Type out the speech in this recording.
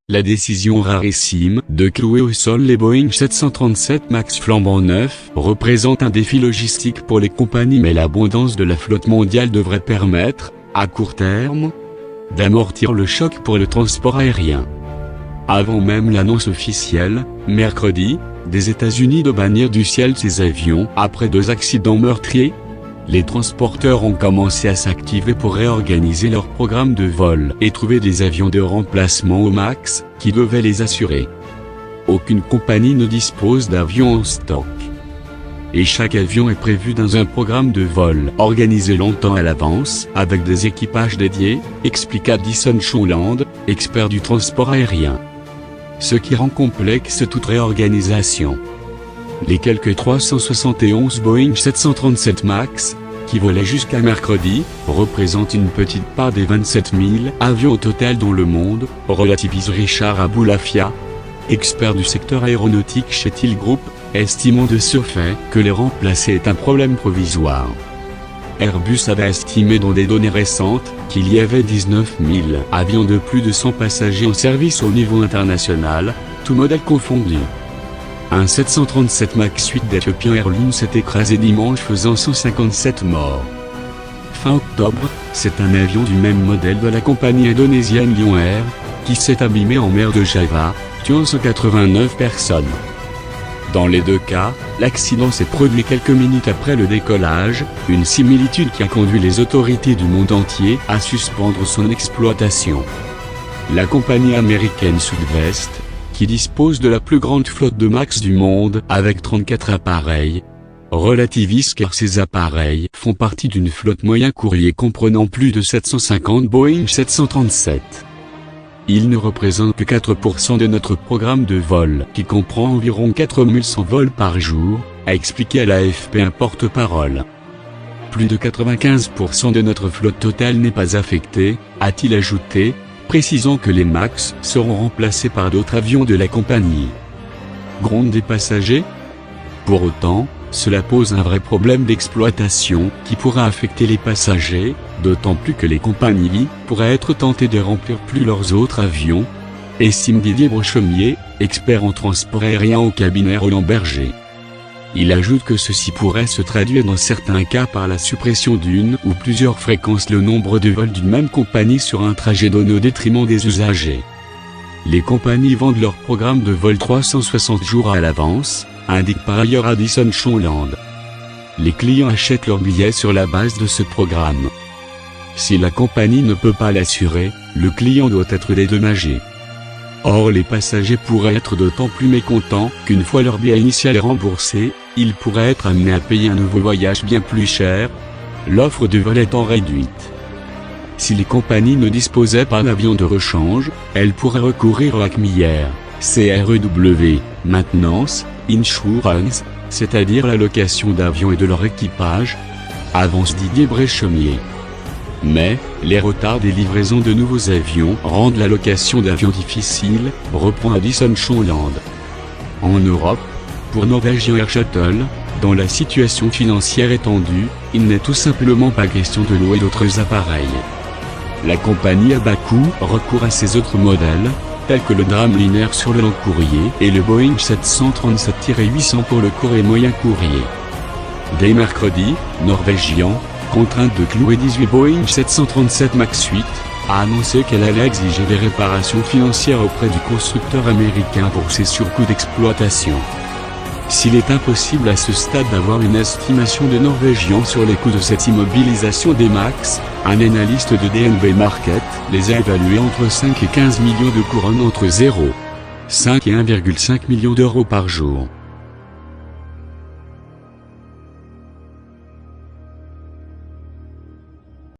la décision rarissime de clouer au sol les Boeing 737 MAX flambant neufs représente un défi logistique pour les compagnies, mais l'abondance de la flotte mondiale devrait permettre, à court terme, d'amortir le choc pour le transport aérien. Avant même l'annonce officielle, mercredi, des États-Unis de bannir du ciel ces avions après 2 accidents meurtriers, les transporteurs ont commencé à s'activer pour réorganiser leur programme de vol et trouver des avions de remplacement au MAX, qui devaient les assurer. Aucune compagnie ne dispose d'avions en stock. Et chaque avion est prévu dans un programme de vol organisé longtemps à l'avance, avec des équipages dédiés, explique Addison Shawland, expert du transport aérien. Ce qui rend complexe toute réorganisation. Les quelques 371 Boeing 737 MAX, qui volaient jusqu'à mercredi, représentent une petite part des 27 000 avions au total dans le monde, relativise Richard Aboulafia, expert du secteur aéronautique chez Thiel Group, estimant de ce fait que les remplacer est un problème provisoire. Airbus avait estimé dans des données récentes qu'il y avait 19 000 avions de plus de 100 passagers en service au niveau international, tout modèle confondu. Un 737 MAX 8 d'Ethiopian Airlines s'est écrasé dimanche faisant 157 morts. Fin octobre, c'est un avion du même modèle de la compagnie indonésienne Lion Air, qui s'est abîmé en mer de Java, tuant 189 personnes. Dans les 2 cas, l'accident s'est produit quelques minutes après le décollage, une similitude qui a conduit les autorités du monde entier à suspendre son exploitation. La compagnie américaine Southwest, qui dispose de la plus grande flotte de MAX du monde avec 34 appareils, relativise car ces appareils font partie d'une flotte moyen courrier comprenant plus de 750 Boeing 737. Ils ne représentent que 4% de notre programme de vol qui comprend environ 4100 vols par jour, a expliqué à l'AFP un porte-parole. Plus de 95% de notre flotte totale n'est pas affectée, a-t-il ajouté, précisant que les MAX seront remplacés par d'autres avions de la compagnie. Grondent des passagers? Pour autant, cela pose un vrai problème d'exploitation qui pourra affecter les passagers, d'autant plus que les compagnies pourraient être tentées de remplir plus leurs autres avions, estime Didier Brochemier, expert en transport aérien au cabinet Roland Berger. Il ajoute que ceci pourrait se traduire dans certains cas par la suppression d'une ou plusieurs fréquences le nombre de vols d'une même compagnie sur un trajet donné au détriment des usagers. Les compagnies vendent leur programme de vol 360 jours à l'avance, indique par ailleurs Addison Shawland. Les clients achètent leurs billets sur la base de ce programme. Si la compagnie ne peut pas l'assurer, le client doit être dédommagé. Or les passagers pourraient être d'autant plus mécontents qu'une fois leur billet initial remboursé, ils pourraient être amenés à payer un nouveau voyage bien plus cher, l'offre de vol étant réduite. Si les compagnies ne disposaient pas d'avions de rechange, elles pourraient recourir au ACMIR, CREW, maintenance, insurance, c'est-à-dire la location d'avions et de leur équipage, avance Didier Bréchemier. Mais, les retards des livraisons de nouveaux avions rendent la location d'avions difficile, reprend Addison Shawland. En Europe, pour Norwegian Air Shuttle, dans la situation financière étendue, il n'est tout simplement pas question de louer d'autres appareils. La compagnie à bas coût recourt à ses autres modèles, tels que le Dreamliner sur le long courrier et le Boeing 737-800 pour le court et moyen courrier. Dès mercredi, Norwegian, contrainte de clouer 18 Boeing 737 MAX 8, a annoncé qu'elle allait exiger des réparations financières auprès du constructeur américain pour ses surcoûts d'exploitation. S'il est impossible à ce stade d'avoir une estimation de Norwegian sur les coûts de cette immobilisation des MAX, un analyste de DNB Market les a évalués entre 5 et 15 millions de couronnes entre 0,5 et 1,5 million d'euros par jour.